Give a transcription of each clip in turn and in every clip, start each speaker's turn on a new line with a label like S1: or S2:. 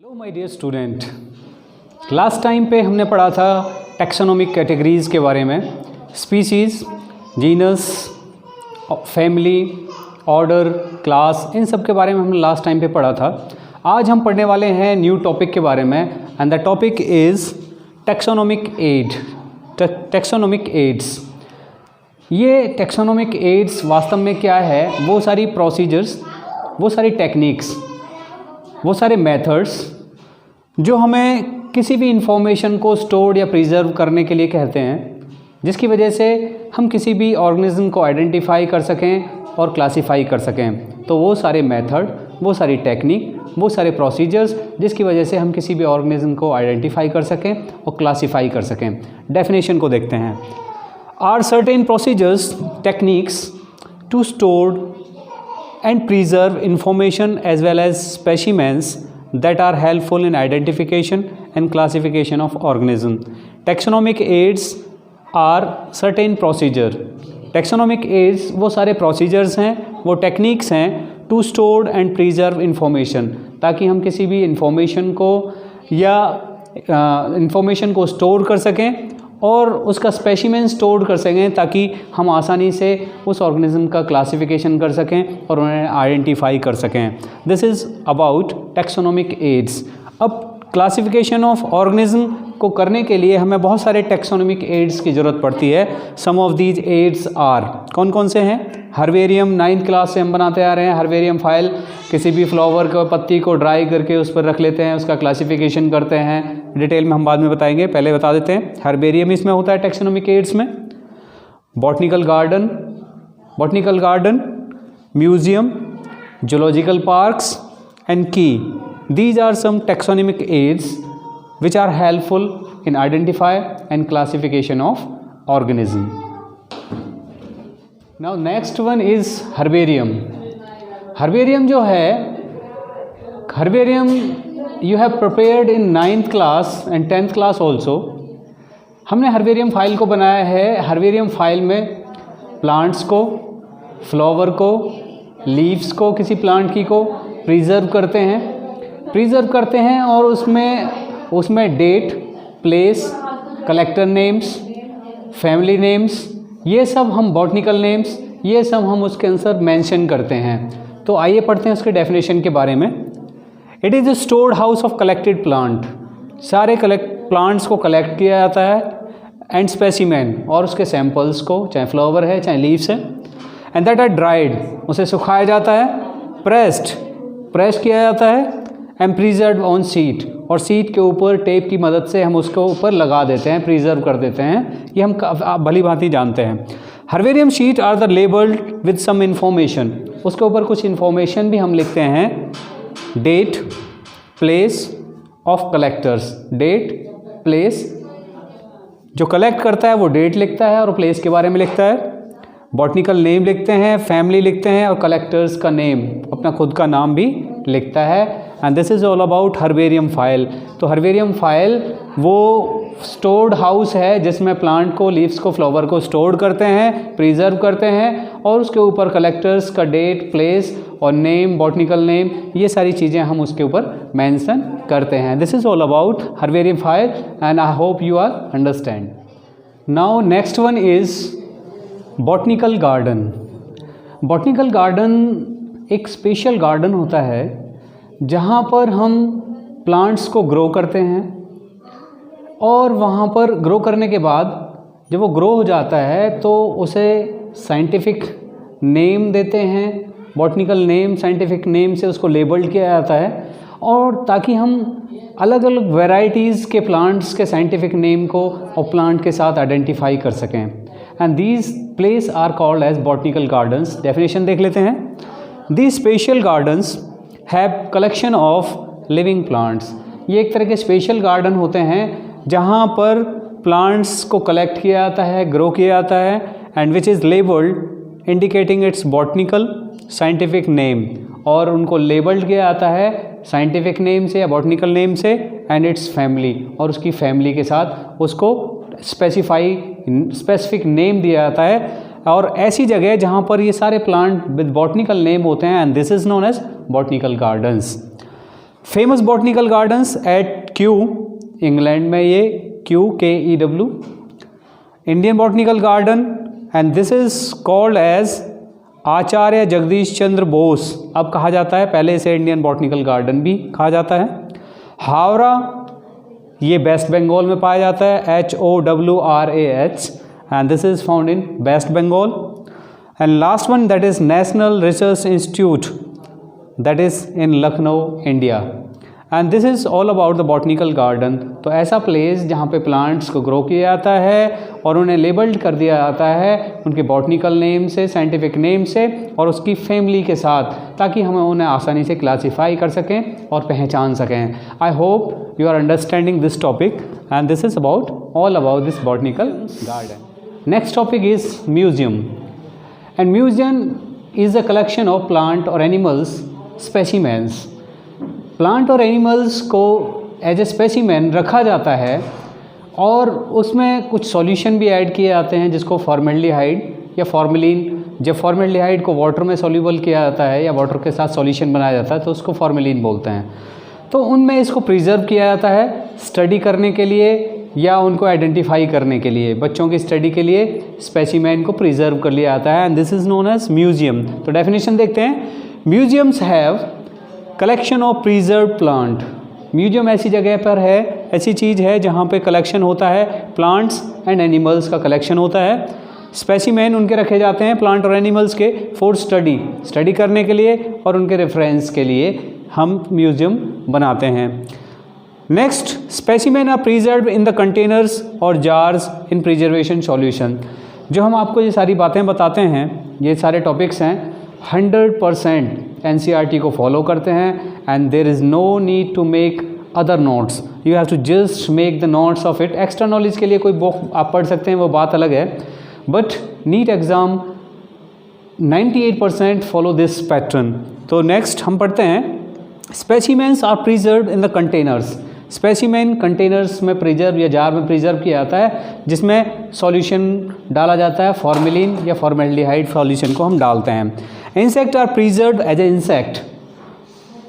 S1: Hello my dear student, last time पे हमने पढ़ा था टैक्सोनॉमिक कैटेगरीज़ के बारे में। Species, genus, family, order, class, इन सब के बारे में हमने लास्ट टाइम पे पढ़ा था। आज हम पढ़ने वाले हैं न्यू टॉपिक के बारे में and the topic is taxonomic aid. Taxonomic aids, ये टैक्सोनॉमिक एड्स वास्तव में क्या है? वो सारी प्रोसीजर्स, वो सारी टेक्निक्स, वो सारे मेथड्स जो हमें किसी भी इंफॉर्मेशन को स्टोर या प्रिजर्व करने के लिए कहते हैं, जिसकी वजह से हम किसी भी ऑर्गेनिज्म को आइडेंटिफाई कर सकें और क्लासीफाई कर सकें। तो वो सारे मेथड, वो सारी टेक्निक, वो सारे प्रोसीजर्स जिसकी वजह से हम किसी भी ऑर्गेनिज्म को आइडेंटिफाई कर सकें और क्लासीफाई कर सकें। डेफिनेशन को देखते हैं। Are certain procedures, techniques to store and preserve information as well as specimens that are helpful in identification and classification of organism. Taxonomic aids are certain procedure. Taxonomic aids वो सारे procedures हैं, वो techniques हैं to store and preserve information, ताकि हम किसी भी information को या information को store कर सकें और उसका स्पेसिमेन स्टोर कर सकें, ताकि हम आसानी से उस ऑर्गेनिज्म का क्लासिफिकेशन कर सकें और उन्हें आइडेंटिफाई कर सकें। This is about taxonomic aids. अब क्लासिफिकेशन ऑफ ऑर्गेनिज्म को करने के लिए हमें बहुत सारे टैक्सोनॉमिक एड्स की ज़रूरत पड़ती है। सम ऑफ दीज एड्स आर, कौन कौन से हैं? हर्बेरियम, 9th क्लास से हम बनाते आ रहे हैं। हर्बेरियम फाइल, किसी भी फ्लावर को, पत्ती को ड्राई करके उस पर रख लेते हैं, उसका क्लासिफिकेशन करते हैं। डिटेल में हम बाद में बताएंगे, पहले बता देते हैं। हर्बेरियम इसमें होता है टैक्सोनॉमिक एड्स में। Botanical garden, museum, zoological parks and की, these are some taxonomic aids which are helpful in identify and classification of organism. Now next one is herbarium. Herbarium जो है, herbarium you have prepared in 9th class and 10th class also. हमने herbarium file को बनाया है। herbarium file में plants को, flower को, leaves को, किसी प्लांट की को प्रिजर्व करते हैं और उसमें date, place, collector names, family names, ये सब हम बॉटनिकल नेम्स, ये सब हम उसके आंसर मेंशन करते हैं। तो आइए पढ़ते हैं उसके डेफिनेशन के बारे में। It is a stored house of collected plant. सारे प्लांट्स को कलेक्ट किया जाता है एंड स्पेसिमेन, और उसके सैम्पल्स को, चाहे फ्लावर है चाहे लीव्स है, एंड दैट आर ड्राइड, उसे सुखाया जाता है, प्रेस किया जाता है, एंड प्रिजर्व ऑन सीट, और सीट के ऊपर टेप की मदद से हम उसको ऊपर लगा देते हैं, प्रिजर्व कर देते हैं। ये हम भली भांति जानते हैं। Herbarium sheet are the labelled with some information, उसके ऊपर कुछ इंफॉर्मेशन भी हम लिखते हैं। Date, place of collectors, date, place, जो कलेक्ट करता है वो डेट लिखता है और प्लेस के बारे में लिखता है। बॉटनिकल नेम लिखते हैं, फैमिली लिखते हैं, और कलेक्टर्स का नेम, अपना खुद का नाम भी लिखता है। And this is all about herbarium file. तो हर्बेरियम फाइल वो स्टोर्ड हाउस है जिसमें प्लांट को, लीव्स को, फ्लावर को स्टोर करते हैं, प्रिजर्व करते हैं, और उसके ऊपर कलेक्टर्स का डेट, प्लेस और नेम, बॉटनिकल नेम, ये सारी चीज़ें हम उसके ऊपर मेंशन करते हैं। This is all about herbarium file and I hope you are understand. Now next one is botanical garden. Botanical garden एक स्पेशल गार्डन होता है जहाँ पर हम प्लांट्स को ग्रो करते हैं, और वहाँ पर ग्रो करने के बाद जब वो ग्रो हो जाता है तो उसे साइंटिफिक नेम देते हैं, बॉटनिकल नेम, साइंटिफिक नेम से उसको लेबल्ड किया जाता है, और ताकि हम अलग अलग वैरायटीज़ के प्लांट्स के साइंटिफिक नेम को और प्लांट के साथ आइडेंटिफाई कर सकें। And these place are called as botanical gardens. Definition देख लेते हैं। These special gardens have collection of living plants. ये एक तरह के स्पेशल गार्डन होते हैं जहाँ पर प्लांट्स को कलेक्ट किया जाता है, ग्रो किया जाता है, and which is labelled indicating it's botanical scientific name, और उनको लेबल्ड किया जाता है साइंटिफिक नेम से या बॉटनिकल नेम से, एंड इट्स फैमिली, और उसकी फैमिली के साथ उसको स्पेसिफिक नेम दिया जाता है। और ऐसी जगह जहाँ पर ये सारे प्लांट विद बॉटनिकल नेम होते हैं, and this is known as botanical gardens. Famous botanical gardens at Kew, England में ये QKEW, Indian botanical garden, and this is called as Acharya Jagdish Chandra Bose अब कहा जाता है, पहले इसे इंडियन बॉटनिकल गार्डन भी कहा जाता है। हावड़ा ये वेस्ट बंगाल में पाया जाता है, HOWRAH, and this is found in West Bengal. And last one that is national research institute, that is in Lucknow, India. And this is all about the botanical garden. तो ऐसा प्लेस जहाँ पे प्लांट्स को ग्रो किया जाता है और उन्हें लेबल्ड कर दिया जाता है उनके बॉटनिकल नेम से, साइंटिफिक नेम से और उसकी फैमिली के साथ, ताकि हम उन्हें आसानी से क्लासीफाई कर सकें और पहचान सकें। I hope you are understanding this topic and this is about all about this botanical garden. Next topic is museum, and museum is a collection of plant और एनिमल्स स्पेसिमेंस। प्लांट और animals को as a specimen रखा जाता है और उसमें कुछ solution भी ऐड किए जाते हैं जिसको फॉर्मेल्डिहाइड या फॉर्मेलिन, जब फॉर्मेल्डिहाइड को वाटर में सॉल्यूबल किया जाता है या वाटर के साथ सॉल्यूशन बनाया जाता है तो उसको फॉर्मेलिन बोलते हैं। तो उनमें इसको प्रिजर्व किया जाता है स्टडी करने के लिए या उनको आइडेंटिफाई करने के लिए, बच्चों की स्टडी के लिए स्पेसिमेन को प्रिजर्व कर लिया जाता है, and this is known as museum. तो डेफिनेशन देखते हैं। Museums have collection of preserve plant. Museum ऐसी जगह पर है, ऐसी चीज़ है जहाँ पे कलेक्शन होता है, प्लांट्स एंड एनिमल्स का कलेक्शन होता है। स्पेसिमेन उनके रखे जाते हैं प्लांट और एनिमल्स के फॉर स्टडी करने के लिए और उनके रेफरेंस के लिए हम म्यूजियम बनाते हैं। Next, specimen are preserve in the containers और जार्स इन प्रिजर्वेशन सॉल्यूशन। जो हम आपको ये सारी बातें बताते हैं, ये सारे टॉपिक्स हैं, 100% NCERT को फॉलो करते हैं, and there is no need to make other notes, you have to just make the notes of it. Extra knowledge के लिए कोई बुक आप पढ़ सकते हैं, वो बात अलग है, but NEET exam 98% follow this pattern. तो नेक्स्ट हम पढ़ते हैं, specimens are preserve in the containers. Specimen containers में प्रिजर्व या जार में प्रिजर्व किया जाता है जिसमें सॉल्यूशन डाला जाता है, फॉर्मेलिन या फॉर्मेल्डिहाइड सॉल्यूशन को हम डालते हैं। Insect are preserve as a insect.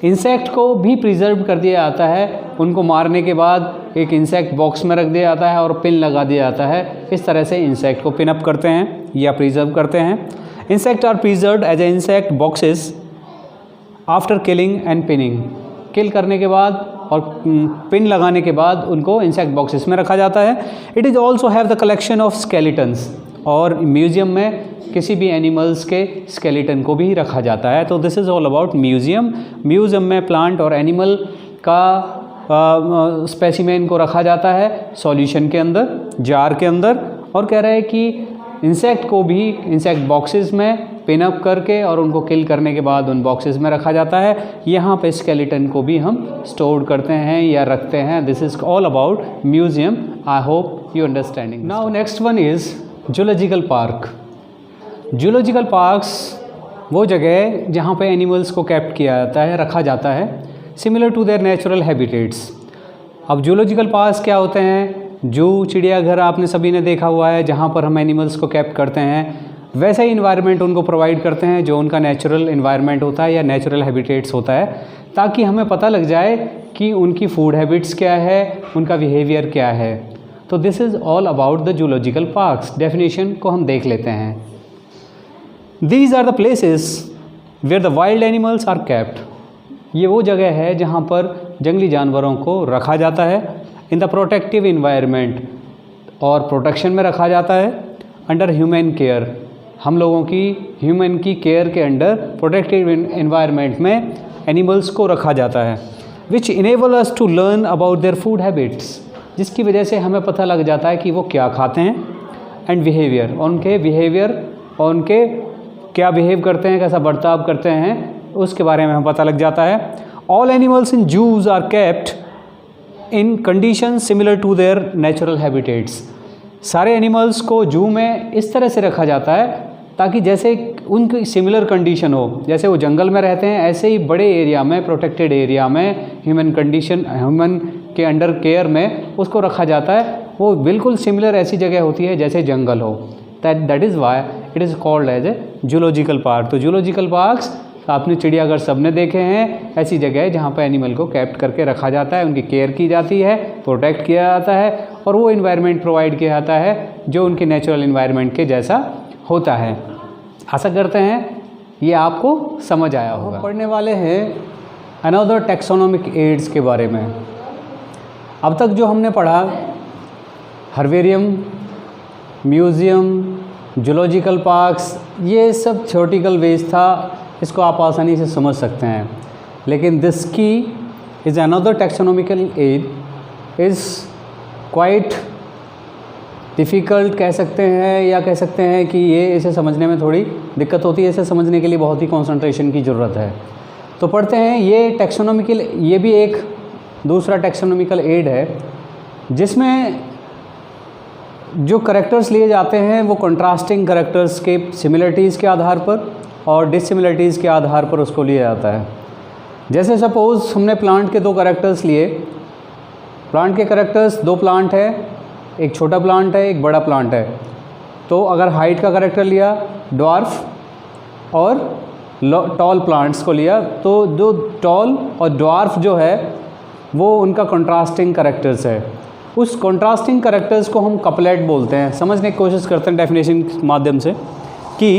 S1: Insect को भी प्रिजर्व कर दिया जाता है, उनको मारने के बाद एक इंसेक्ट बॉक्स में रख दिया जाता है और पिन लगा दिया जाता है। इस तरह से इंसेक्ट को पिन अप करते हैं या प्रिजर्व करते हैं। Insect are preserve as a insect boxes after killing and pinning. Kill करने के बाद और पिन लगाने के बाद उनको इंसेक्ट बॉक्सेस में रखा जाता है। It is also have the collection of skeletons, और म्यूजियम में किसी भी एनिमल्स के स्केलेटन को भी रखा जाता है। तो this is all about museum. Museum में प्लांट और एनिमल का स्पेसिमेन को रखा जाता है सॉल्यूशन के अंदर, जार के अंदर, और कह रहे हैं कि इंसेक्ट को भी इंसेक्ट बॉक्सेस में पिन अप करके और उनको किल करने के बाद उन बॉक्सेस में रखा जाता है। यहाँ पे स्केलेटन को भी हम स्टोर करते हैं या रखते हैं। This is all about museum. I hope you understanding. Now next one is zoological park. Zoological parks वो जगह जहाँ पे एनिमल्स को कैप्ट किया जाता है, रखा जाता है, similar to their natural habitats. अब जूलॉजिकल पार्क्स क्या होते हैं? जू, चिड़ियाघर आपने सभी ने देखा हुआ है, जहाँ पर हम एनिमल्स को कैप्ट करते हैं, वैसा ही इन्वायरमेंट उनको प्रोवाइड करते हैं जो उनका नेचुरल इन्वायरमेंट होता है या नेचुरल हैबिटेट्स होता है, ताकि हमें पता लग जाए कि उनकी फूड हैबिट्स क्या है, उनका बिहेवियर क्या है। तो this is all about the zoological parks. Definition को हम देख लेते हैं। These are the places where the wild animals are kept. ये वो जगह है जहाँ पर जंगली जानवरों को रखा जाता है इन द प्रोटेक्टिव इन्वायरमेंट, और प्रोटेक्शन में रखा जाता है अंडर ह्यूमन केयर। हम लोगों की ह्यूमन की केयर के अंडर प्रोटेक्टिव इन्वायरमेंट में एनिमल्स को रखा जाता है, which enable us to learn about their food habits, जिसकी वजह से हमें पता लग जाता है कि वो क्या खाते हैं, एंड बिहेवियर, उनके बिहेवियर और उनके क्या बिहेव करते हैं, कैसा बर्ताव करते हैं, उसके बारे में हमें पता लग जाता है। All animals in zoos are kept in condition similar to their natural habitats. सारे एनिमल्स को जू में इस तरह से रखा जाता है ताकि जैसे उनकी सिमिलर कंडीशन हो, जैसे वो जंगल में रहते हैं ऐसे ही बड़े एरिया में, प्रोटेक्टेड एरिया में, ह्यूमन के अंडर केयर में उसको रखा जाता है। वो बिल्कुल सिमिलर ऐसी जगह होती है जैसे जंगल हो। That is why it is called as a zoological park. तो जूलॉजिकल पार्क्स आपने चिड़ियाघर सबने देखे हैं, ऐसी जगह है जहाँ पर एनिमल को कैप्ट करके रखा जाता है, उनकी केयर की जाती है, प्रोटेक्ट किया जाता है और वो इन्वायरमेंट प्रोवाइड किया जाता है जो उनके नेचुरल इन्वायरमेंट के जैसा होता है। आशा करते हैं ये आपको समझ आया होगा। हम पढ़ने वाले हैं अनदर टैक्सोनॉमिक एड्स के बारे में। अब तक जो हमने पढ़ा हर्बेरियम, म्यूज़ियम, जूलॉजिकल पार्क्स, ये सब थ्योरेटिकल वेज था, इसको आप आसानी से समझ सकते हैं। लेकिन this key is another taxonomical aid is quite difficult कह सकते हैं, या कह सकते हैं कि ये इसे समझने में थोड़ी दिक्कत होती है। इसे समझने के लिए बहुत ही कंसंट्रेशन की ज़रूरत है। तो पढ़ते हैं ये टैक्सोनॉमिकल, ये भी एक दूसरा टैक्सोनॉमिकल एड है जिसमें जो करैक्टर्स लिए जाते हैं वो कंट्रास्टिंग करैक्टर्स के सिमिलरिटीज़ के आधार पर और डिससिमिलरिटीज़ के आधार पर उसको लिया जाता है। जैसे सपोज़ हमने प्लांट के दो करैक्टर्स लिए। प्लांट के करैक्टर्स दो प्लांट है, एक छोटा प्लांट है, एक बड़ा प्लांट है। तो अगर हाइट का करैक्टर लिया ड्वार्फ और टॉल प्लांट्स को लिया, तो जो टॉल और ड्वार्फ जो है वो उनका कंट्रास्टिंग करैक्टर्स है। उस कंट्रास्टिंग करैक्टर्स को हम कपलेट बोलते हैं। समझने की कोशिश करते हैं डेफिनेशन के माध्यम से कि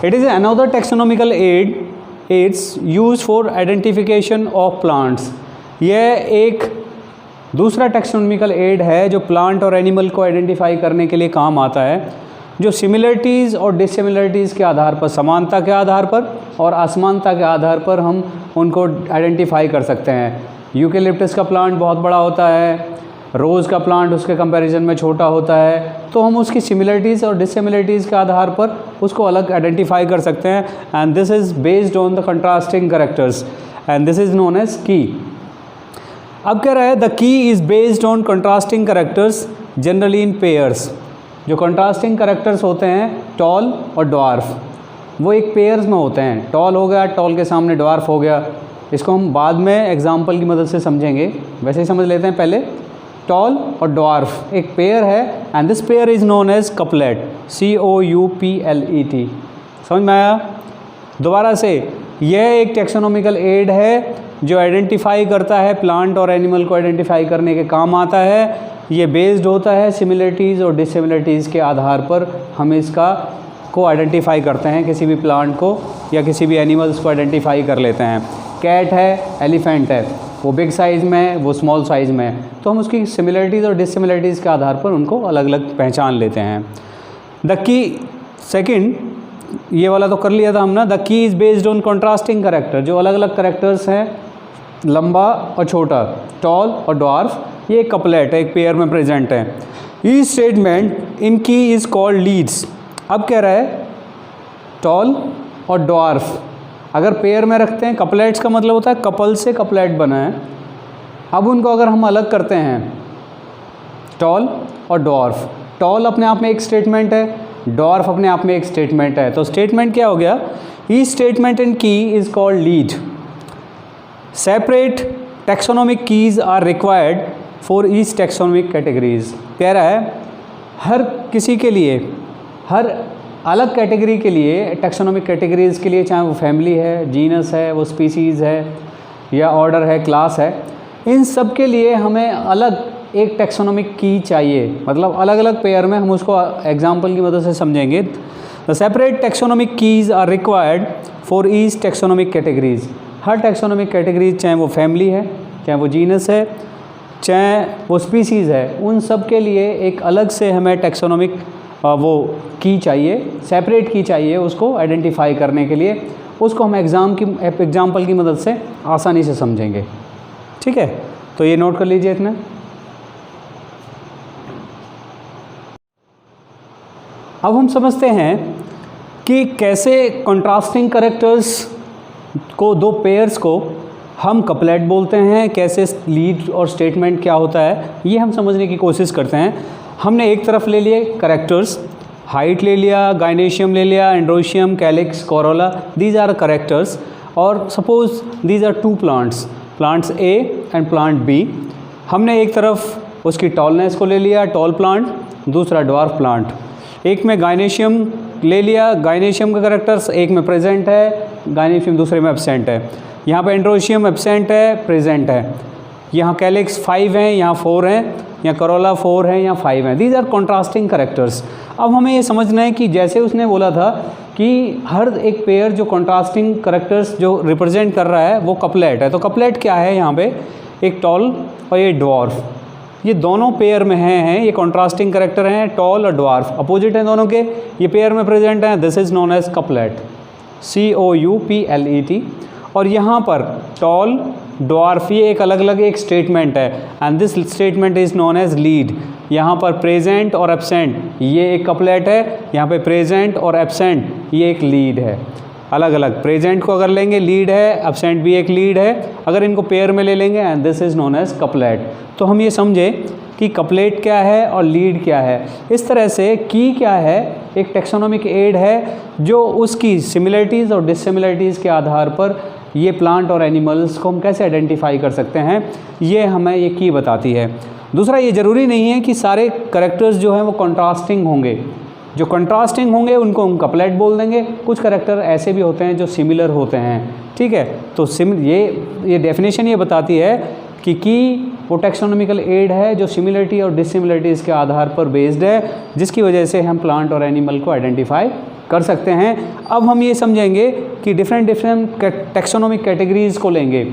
S1: it is another taxonomical aids use for identification of plants. यह एक दूसरा टैक्सोनॉमिकल एड है जो प्लांट और एनिमल को आइडेंटिफाई करने के लिए काम आता है, जो सिमिलरिटीज़ और डिससिमिलरिटीज़ के आधार पर, समानता के आधार पर और असमानता के आधार पर हम उनको आइडेंटिफाई कर सकते हैं। यूकेलिप्टस का प्लांट बहुत बड़ा होता है, रोज़ का प्लांट उसके कंपैरिजन में छोटा होता है, तो हम उसकी सिमिलरिटीज़ और डिससिमिलरिटीज़ के आधार पर उसको अलग आइडेंटिफाई कर सकते हैं। And this is based on the contrasting characters and this is known as key. अब कह रहा है the key is based on contrasting characters generally in pairs. जो कंट्रास्टिंग कैरेक्टर्स होते हैं टॉल और ड्वार्फ, वो एक पेयर्स में होते हैं। टॉल हो गया, टॉल के सामने ड्वार्फ हो गया। इसको हम बाद में एग्जाम्पल की मदद से समझेंगे, वैसे ही समझ लेते हैं पहले। टॉल और ड्वार्फ एक पेयर है and this pair is known as couplet, COUPLET। समझ में आया? दोबारा से, यह एक टैक्सोनॉमिकल एड है जो आइडेंटिफाई करता है, प्लांट और एनिमल को आइडेंटिफाई करने के काम आता है। ये बेस्ड होता है सिमिलरिटीज़ और डिससिमिलरिटीज़ के आधार पर हम इसका को आइडेंटिफाई करते हैं, किसी भी प्लांट को या किसी भी एनिमल्स को आइडेंटिफाई कर लेते हैं। कैट है, एलिफेंट है, वो बिग साइज़ में है, वो स्मॉल साइज़ में है, तो हम उसकी सिमिलरिटीज़ और डिससिमिलरिटीज़ के आधार पर उनको अलग अलग पहचान लेते हैं। द की सेकंड, ये वाला तो कर लिया था हमने। The key is based on contrasting character, जो अलग अलग कैरेक्टर्स हैं, लंबा और छोटा, टॉल और ड्वार्फ, ये एक कपलेट है, एक पेयर में प्रेजेंट है। Each statement in key is called Leeds. अब कह रहा है टॉल और ड्वार्फ अगर पेयर में रखते हैं, कपलेट्स का मतलब होता है कपल से कपलेट बना है। अब उनको अगर हम अलग करते हैं, टॉल और ड्वार्फ, टॉल अपने आप में एक स्टेटमेंट है, ड्वार्फ अपने आप में एक स्टेटमेंट है, तो स्टेटमेंट क्या हो गया? Each statement in key is called lead. Separate taxonomic keys are required for each taxonomic categories. कह रहा है हर किसी के लिए, हर अलग कैटेगरी के लिए, टैक्सोनॉमिक कैटेगरीज़ के लिए, चाहे वो फैमिली है, जीनस है, वो स्पीसीज़ है या ऑर्डर है, क्लास है, इन सब के लिए हमें अलग एक टैक्सोनॉमिक की चाहिए। मतलब अलग अलग पेयर में हम उसको एग्जांपल की मदद से समझेंगे। The separate taxonomic keys are required for each taxonomic categories. हर टैक्सोनॉमिक कैटेगरीज, चाहे वो फैमिली है, चाहे वो जीनस है, चाहे वो स्पीसीज़ है, उन सब के लिए एक अलग से हमें टैक्सोनॉमिक वो की चाहिए, सेपरेट की चाहिए उसको आइडेंटिफाई करने के लिए। उसको हम एग्जाम्पल की मदद से आसानी से समझेंगे। ठीक है, तो ये नोट कर लीजिए इतना। अब हम समझते हैं कि कैसे कंट्रास्टिंग कैरेक्टर्स को, दो पेयर्स को हम कपलेट बोलते हैं, कैसे लीड और स्टेटमेंट क्या होता है, ये हम समझने की कोशिश करते हैं। हमने एक तरफ ले लिए कैरेक्टर्स, हाइट ले लिया, गाइनेशियम ले लिया, androecium, calyx, corolla, these are characters. और suppose these are two plants A and plant B. हमने एक तरफ उसकी टॉलनेस को ले लिया, टॉल प्लांट, दूसरा ड्वार्फ प्लांट। एक में गाइनेशियम ले लिया, गाइनेशियम का कैरेक्टर्स एक में प्रेजेंट है, गायनीशियम दूसरे में एब्सेंट है। यहाँ पे एंड्रोशियम एब्सेंट है, प्रेजेंट है। यहाँ कैलिक्स 5 हैं, यहाँ 4 हैं, यहाँ करोला 4 है, यहाँ 5 हैं। These are contrasting characters. अब हमें ये समझना है कि जैसे उसने बोला था कि हर एक पेयर जो कॉन्ट्रास्टिंग करेक्टर्स जो रिप्रेजेंट कर रहा है वो कपलेट है। तो कपलेट क्या है यहाँ पे, एक टॉल और ये ड्वार्फ, ये दोनों पेयर में हैं, ये कॉन्ट्रास्टिंग करेक्टर हैं, टॉल और ड्वार्फ अपोजिट हैं दोनों के, ये पेयर में प्रेजेंट हैं। This is known as couplet, COUPLET। और यहाँ पर टॉल ड्वार्फ ये एक अलग अलग एक स्टेटमेंट है, and this statement is known as lead. यहाँ पर प्रेजेंट और एब्सेंट ये एक कपलेट है, यहाँ पे प्रेजेंट और एब्सेंट ये एक लीड है। अलग अलग प्रेजेंट को अगर लेंगे लीड है, एब्सेंट भी एक लीड है, अगर इनको पेयर में ले लेंगे and this is known as couplet. तो हम ये समझे कि कपलेट क्या है और लीड क्या है। इस तरह से की क्या है, एक टेक्सोनोमिक एड है जो उसकी सिमिलरिटीज़ और डिससिमिलरिटीज़ के आधार पर ये प्लांट और एनिमल्स को हम कैसे आइडेंटिफाई कर सकते हैं, ये हमें ये की बताती है। दूसरा, ये ज़रूरी नहीं है कि सारे करेक्टर्स जो हैं वो कॉन्ट्रास्टिंग होंगे। जो कंट्रास्टिंग होंगे उनको हम कपलेट बोल देंगे। कुछ करेक्टर ऐसे भी होते हैं जो सिमिलर होते हैं, ठीक है। तो ये डेफिनेशन ये बताती है कि वो टेक्सोनोमिकल एड है जो सिमिलरिटी और डिससिमिलरिटीज़ के आधार पर बेस्ड है, जिसकी वजह से हम प्लांट और एनिमल को आइडेंटिफाई कर सकते हैं। अब हम ये समझेंगे कि डिफरेंट टेक्सोनोमिक कैटेगरीज़ को लेंगे,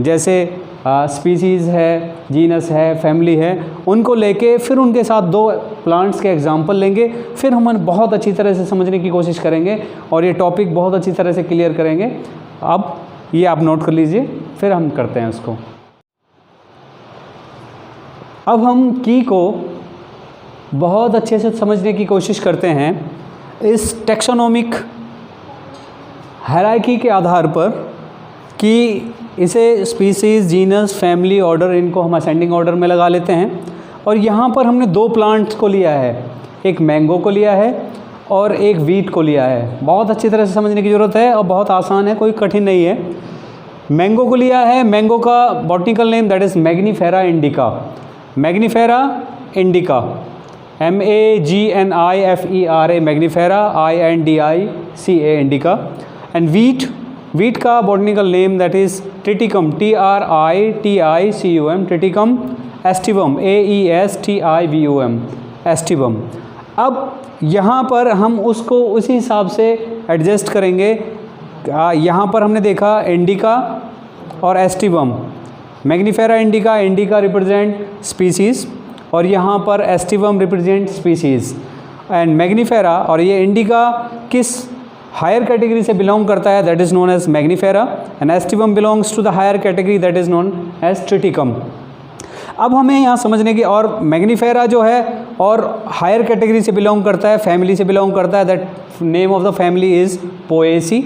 S1: जैसे स्पीसीज़ है, जीनस है, फैमिली है, उनको लेके फिर उनके साथ 2 प्लांट्स के एग्जांपल लेंगे, फिर हम बहुत अच्छी तरह से समझने की कोशिश करेंगे और ये टॉपिक बहुत अच्छी तरह से क्लियर करेंगे। अब ये आप नोट कर लीजिए, फिर हम करते हैं उसको। अब हम की को बहुत अच्छे से समझने की कोशिश करते हैं इस टेक्सोनोमिक हायरार्की के आधार पर कि इसे स्पीसीज़, जीनस, फैमिली, ऑर्डर, इनको हम असेंडिंग ऑर्डर में लगा लेते हैं। और यहाँ पर हमने 2 प्लांट्स को लिया है, एक मैंगो को लिया है और एक वीट को लिया है। बहुत अच्छी तरह से समझने की ज़रूरत है और बहुत आसान है, कोई कठिन नहीं है। मैंगो को लिया है, मैंगो का botanical name that is Magnifera indica, Magnifera indica, MAGNIFERA, Magnifera, INDICA indica. And wheat का botanical name that is Triticum, TRITICUM, Triticum aestivum, AESTIVUM, aestivum. अब यहाँ पर हम उसको उसी हिसाब से एडजस्ट करेंगे। यहाँ पर हमने देखा इंडिका और aestivum, Mangifera indica, indica represent species और यहाँ पर aestivum represent species. And Mangifera और ये इंडिका किस हायर कैटेगरी से बिलोंग करता है, that is known as Mangifera, and aestivum belongs to the higher category that is known as Triticum. अब हमें यहाँ समझने की, और मैग्नीफेरा जो है और हायर कैटेगरी से बिलोंग करता है, फैमिली से बिलोंग करता है, that name of the family is Poaceae.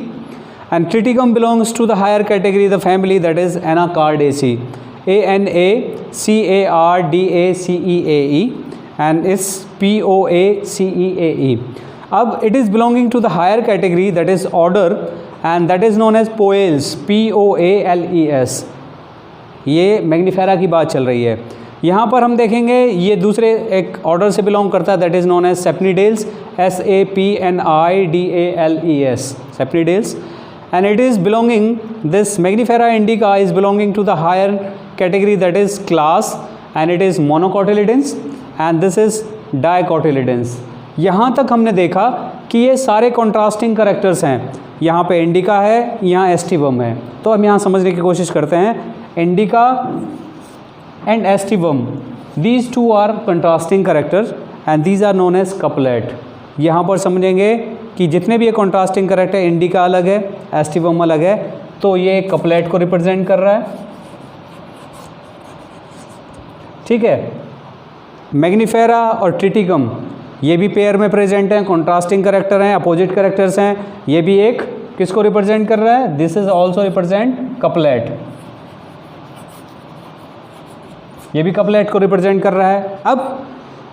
S1: And Triticum belongs to the higher category, the family that is Anacardiaceae, ANACARDACEAE, and is POACEAE. अब it is belonging to the higher category, that is order, and that is known as Poales, POALES. ये Mangifera की बात चल रही है। यहाँ पर हम देखेंगे ये दूसरे एक ऑर्डर से बिलोंग करता है, that is known as Sapnidales, SAPNIDALES, Sapnidales. and it is belonging, this Magnifera indica is belonging to the higher category, that is class, and it is monocotyledons and this is dicotyledons. यहाँ तक हमने देखा कि ये सारे contrasting characters हैं, यहाँ पे इंडिका है, यहाँ एस्टिवम है। तो हम यहाँ समझने की कोशिश करते हैं, indica and aestivum, these two are contrasting characters and these are known as couplet. यहाँ पर समझेंगे कि जितने भी ये कॉन्ट्रास्टिंग करेक्टर, इंडिका अलग है, एस्टिवम अलग है, तो ये कपलेट को रिप्रेजेंट कर रहा है, ठीक है। मैग्नीफेरा और ट्रिटिकम ये भी पेयर में प्रेजेंट हैं, कॉन्ट्रास्टिंग करेक्टर हैं, अपोजिट करेक्टर्स हैं। ये भी एक किसको रिप्रेजेंट कर रहा है, this is also represent couplet, ये भी कपलेट को रिप्रेजेंट कर रहा है। अब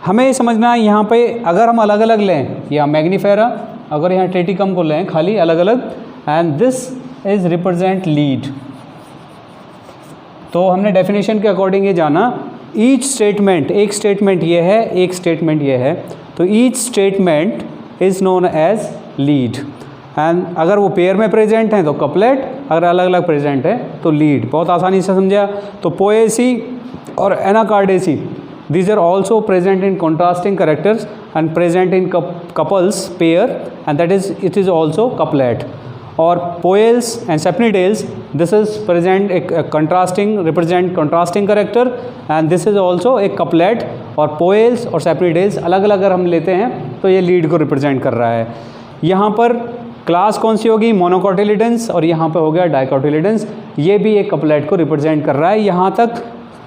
S1: हमें ये समझना है यहाँ पे अगर हम अलग अलग लें, यहाँ मैग्नीफेरा अगर यहाँ ट्रिटिकम को लें खाली अलग अलग, and this is represent lead, तो हमने डेफिनेशन के अकॉर्डिंग ये जाना, ईच स्टेटमेंट, एक स्टेटमेंट ये है, एक स्टेटमेंट ये है, तो each statement is known as lead. And अगर वो पेयर में प्रेजेंट हैं तो कपलेट, अगर अलग अलग प्रेजेंट है तो लीड। बहुत आसानी से समझा। तो पोएसी और एनाकार्डेसी, these are also present in contrasting characters and present in couples pair, and that is it is also couplet. Or poels and sapnidales, this is present a contrasting, represent contrasting character, and this is also a couplet. और poels और sapnidales अलग अलग अगर हम लेते हैं तो ये लीड को रिप्रेजेंट कर रहा है। यहाँ पर क्लास कौन सी होगी, मोनोकोटिलिडेंस, और यहाँ पे हो गया डाइकोटिलिडेंस। ये भी एक कपलेट को रिप्रेजेंट कर रहा है। यहाँ तक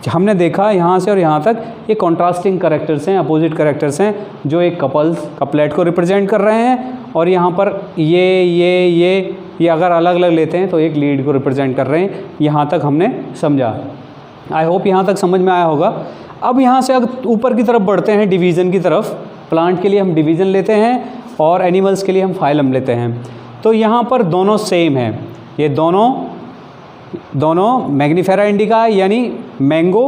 S1: हमने देखा, यहाँ से और यहाँ तक ये कॉन्ट्रास्टिंग करेक्टर्स हैं, अपोजिट करेक्टर्स हैं जो एक कपलेट को रिप्रेजेंट कर रहे हैं। और यहाँ पर ये अगर अलग अलग लेते हैं तो एक लीड को रिप्रेजेंट कर रहे हैं। यहाँ तक हमने समझा। आई होप यहाँ तक समझ में आया होगा। अब यहाँ से अगर ऊपर की तरफ बढ़ते हैं डिवीज़न की तरफ, प्लांट के लिए हम डिवीज़न लेते हैं और एनिमल्स के लिए हम फाइलम लेते हैं। तो यहाँ पर दोनों सेम हैं, ये दोनों मैग्नीफेरा इंडिका यानी मैंगो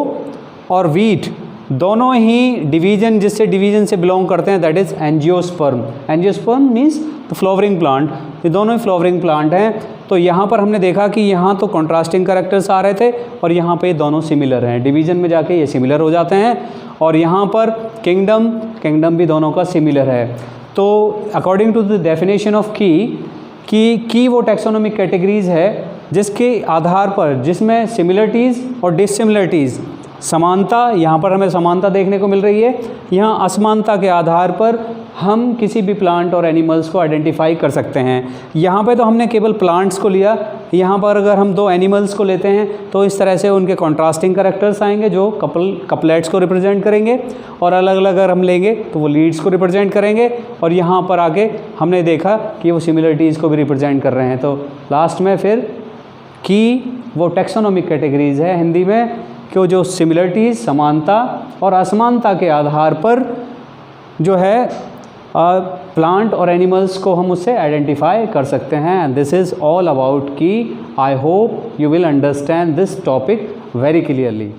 S1: और वीट दोनों ही डिवीज़न, जिससे डिवीज़न से बिलोंग करते हैं, that is angiosperm. Angiosperm means the flowering plant. ये दोनों ही फ्लावरिंग प्लांट हैं। तो यहाँ पर हमने देखा कि यहाँ तो कॉन्ट्रास्टिंग कैरेक्टर्स आ रहे थे और यहाँ पे दोनों सिमिलर हैं, डिवीज़न में जाके ये सिमिलर हो जाते हैं। और यहाँ पर किंगडम भी दोनों का सिमिलर है। तो according to the definition of key वो टैक्सोनॉमिक कैटेगरीज है जिसके आधार पर, जिसमें सिमिलरिटीज़ और डिससिमिलरिटीज़, समानता, यहाँ पर हमें समानता देखने को मिल रही है, यहाँ असमानता के आधार पर हम किसी भी प्लांट और एनिमल्स को आइडेंटिफाई कर सकते हैं। यहाँ पे तो हमने केवल प्लांट्स को लिया, यहाँ पर अगर हम दो एनिमल्स को लेते हैं तो इस तरह से उनके कॉन्ट्रास्टिंग कैरेक्टर्स आएंगे जो कपलेट्स को रिप्रेजेंट करेंगे, और अलग अलग अगर हम लेंगे तो वो लीड्स को रिप्रेजेंट करेंगे। और यहाँ पर आके हमने देखा कि वो सिमिलरिटीज़ को भी रिप्रेजेंट कर रहे हैं। तो लास्ट में फिर कि वो टैक्सोनॉमिक कैटेगरीज है हिंदी में, कि जो सिमिलरिटीज़, समानता और असमानता के आधार पर जो है प्लांट और एनिमल्स को हम उससे आइडेंटिफाई कर सकते हैं। दिस इज़ ऑल अबाउट की। आई hope you will understand this topic very clearly.